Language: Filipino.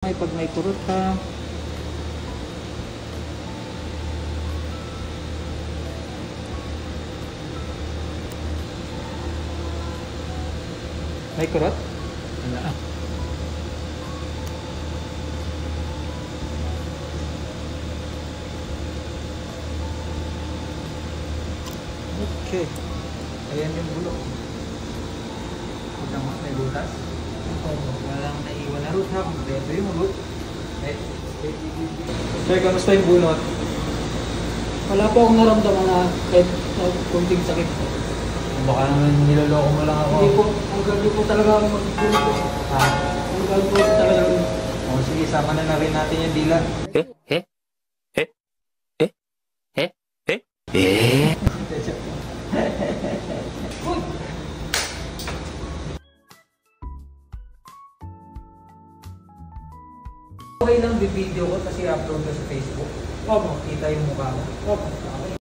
Ay, pag may kurot ha. May kurot? Wala. Okay. Ayan yung bulok. Ito may butas. Walang naiwan na root ha. Ito yung root. Sir, kamusta yung bunot? Wala po akong naramdaman na kahit kunting sakit. Baka naman niloloko mo lang ako. Hindi po, ang gabi po talaga ako mag-bulog po. Ha? Ang gabi po talaga ako. O sige, sama na rin natin yung dila. Okay lang video ko kasi upload ko sa Facebook. Opo. Kita yung mukha mo. Opo.